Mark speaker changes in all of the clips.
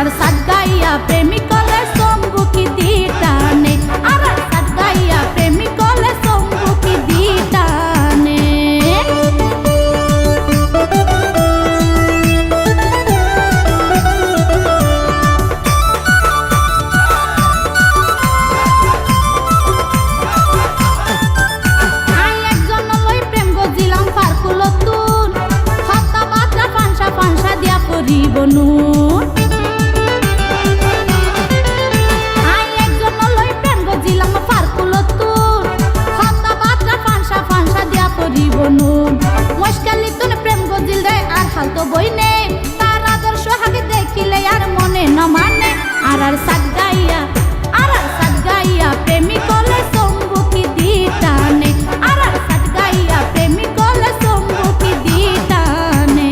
Speaker 1: আর সাত গাইয়া প্রেমিক কলে সম্মুখী দিটানে আর সাত গাইয়া প্রেমিক কলে সম্মুখী দিটানে জীবনুন আই একজন লই প্রেম গজিলাম ফারকুলতুন হতা বাত্রা ফানসা ফানসা দিয়া পরিবনুন মুশকিলি তুন প্রেম গজিল রে আর হাল তো বইনে তার আদর্শ হাগে দেখিলে আর মনে ন মানে আর সাত গাইয়া প্রেমিক কলে সম্মুখী দিটানে আর সাত গাইয়া প্রেমিক কলে সম্মুখী দিটানে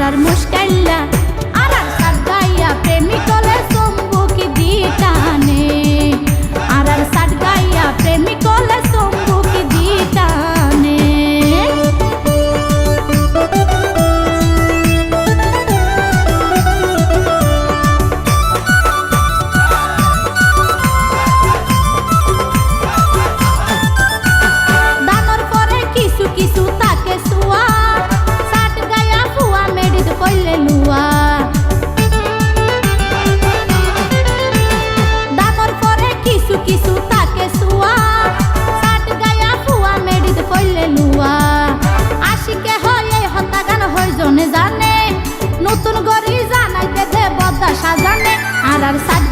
Speaker 1: আর মুশকিলা আর সাত গাইয়া প্রেমিক কলে সম্মুখী দিটানে আর সাত গাইয়া প্রেমিক কলে সম্মুখী দিটানে দানোর পরে কিছু কিছু তাকে সুয়া দামর পরে কিছু কিছু তাকে সুয়া সাত গায়া ফুয়া মেডিত কইলে লুয়া আশিকে হয় হতা গান হয় জনে জানে নতুন গরি জানাইতে দে বদা সাজানে আর সাত